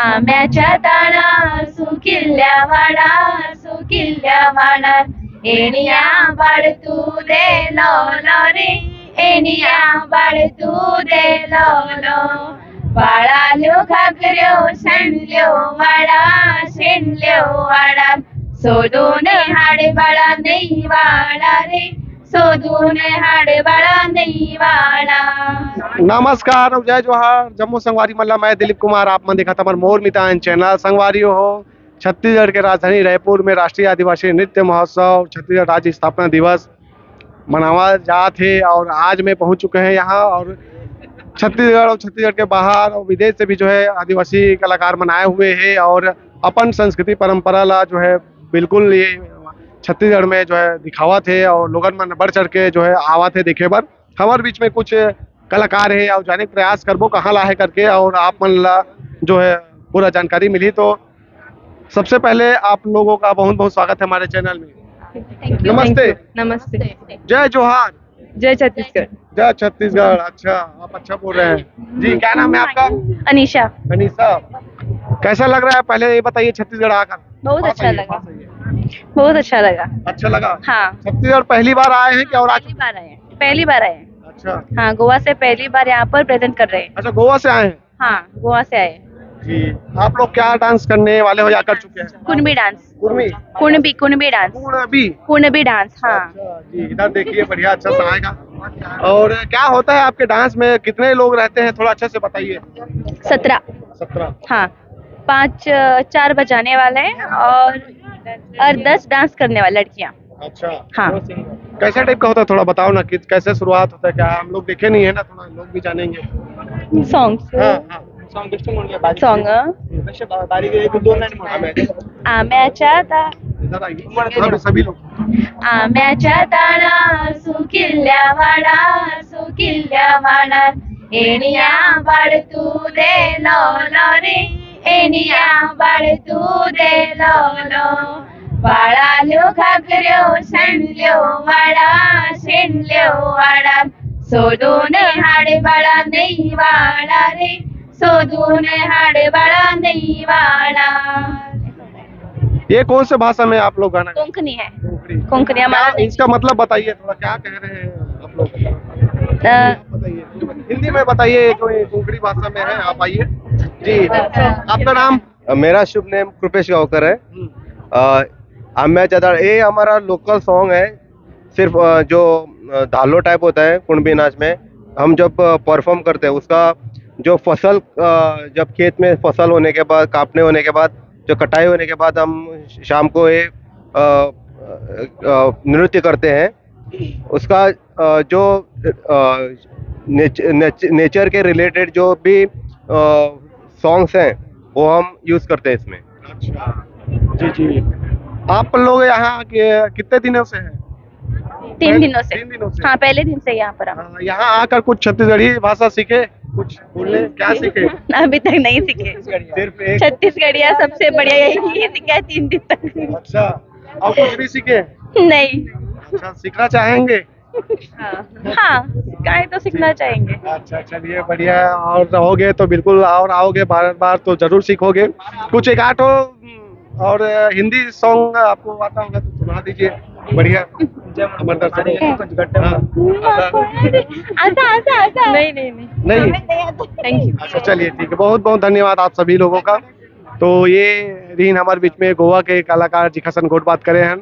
आंब्याच्या ताळा सुकिल्ल्या वाडा सुकिल्ल्या वाडा एनिया बाळ तू दे लो रे एनिया बाळ तू दे लो बाळाल्यो घागऱ्यो शेंडल्यो वाडा सोडून हाडे बाळा नाही वाडा रे सोडून हाडे बाळा नहीं वाडा। नमस्कार और जय जोहार जम्मू संगवारी मल्ला मैं दिलीप कुमार आप मन दिखा हमारे मोर मितान चैनल संगवारी हो छत्तीसगढ़ के राजधानी रायपुर में राष्ट्रीय आदिवासी नृत्य महोत्सव छत्तीसगढ़ राज्य स्थापना दिवस मनावा जाते है और आज मैं पहुंच चुके हैं यहाँ और छत्तीसगढ़ और छत्तीसगढ़ के बाहर और विदेश से भी जो है आदिवासी कलाकार मनाए हुए हैं और अपन संस्कृति परंपरा ला जो है बिल्कुल ये छत्तीसगढ़ में जो है दिखावा थे और लोगन मन बढ़ चढ़ के जो है आवा थे देखे बर हमारे बीच में कुछ कलाकार है और जाने का प्रयास करबो कहाँ ला है करके और आप मन ला जो है पूरा जानकारी मिली। तो सबसे पहले आप लोगों का बहुत बहुत स्वागत है हमारे चैनल में। नमस्ते। नमस्ते। जय जोहार। जय छत्तीसगढ़। जय छत्तीसगढ़। अच्छा आप अच्छा बोल रहे हैं जी। क्या नाम है आपका? अनीशा। अनीसा। कैसा लग रहा है पहले ये बताइए छत्तीसगढ़ आकर? बहुत अच्छा लगा। बहुत अच्छा लगा। अच्छा लगा। हाँ छत्तीसगढ़ पहली बार आए हैं क्या और पहली बार आए हैं। पहली बार आए हैं। अच्छा। हाँ गोवा से पहली बार यहाँ पर प्रेजेंट कर रहे हैं। अच्छा गोवा से आए हैं? हाँ गोवा से आए जी। आप लोग क्या डांस करने वाले हो या कर चुके हैं? Kunbi dance. Kurmi. Kunbi dance. Kunbi dance. हाँ अच्छा जी इधर देखिए बढ़िया अच्छा सा आएगा। और क्या होता है आपके डांस में कितने लोग रहते हैं थोड़ा अच्छे से बताइए। 17। 17। हाँ 4 बजाने वाले हैं और 10 डांस करने वाले लड़कियाँ। अच्छा। हाँ कैसा टाइप का होता है थोड़ा बताओ ना कि कैसे शुरुआत होता है क्या हम लोग देखे नहीं है ना थोड़ा लोग भी जानेंगे। सॉन्ग्स। हाँ हाँ सॉन्ग आम्याच्या इधर आइए सभी लोग। आम्याच्या ताळा सुकिल्ल्या वाडा एनिया बाळ तू दे लो रे एनिया बाळ तू दे लो बाळाल्यो घागऱ्यो शेंडल्यो वाडा सोडून हाडे बाळा नहीं वाडा रे सोडून हाडे बाळा नहीं वाडा। ये कौन से भाषा में आप लोग गाना कोंकणी है। कोंकणी हमारा क्या इसका मतलब बताइए थोड़ा क्या कह रहे हैं आप लोग बताइए हिंदी में बताइए जो ये कोंकणी भाषा में है आप आइए जी। आपका नाम? मेरा शुभ नेम कृपेश गावकर है। आम्याच्या ताळ ये हमारा लोकल सॉन्ग है। सिर्फ जो धालो टाइप होता है कुणबी नाच में हम जब परफॉर्म करते हैं उसका जो फसल जब खेत में फसल होने के बाद काटने होने के बाद जो कटाई होने के बाद हम शाम को ये नृत्य करते हैं। उसका जो नेचर के रिलेटेड जो भी सॉन्ग्स हैं वो हम यूज करते हैं इसमें। अच्छा जी जी। आप लोग यहाँ कितने दिनों से हैं? 3 दिनों से। 3 दिनों से। हाँ पहले दिन से यहाँ पर हम। हाँ, यहाँ आकर कुछ छत्तीसगढ़ी भाषा सीखे कुछ बोलने क्या सीखे? अभी तक नहीं सीखे। सिर्फ एक। छत्तीसगढ़िया सबसे बढ़िया यही सीखा है 3 दिन तक। अच्छा और कुछ भी सीखे? नहीं। अच्छा सीखना चाहेंगे? हाँ गाए तो सीखना चाहेंगे। अच्छा चलिए बढ़िया है और रहोगे तो बिल्कुल और आओगे बार बार तो जरूर सीखोगे। कुछ एक आठ और हिंदी सॉन्ग आपको आता होगा तो सुना दीजिए बढ़िया हमारे दर्शक। नहीं थैंक यू। अच्छा चलिए ठीक है बहुत बहुत धन्यवाद आप सभी लोगों का। तो ये रीन हमारे बीच में गोवा के कलाकार जिखासन गोट बात करे हैं।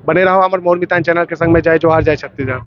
बने रहो हमारे मोर मितान चैनल के संग में। जय जोहार जय छत्तीसगढ़।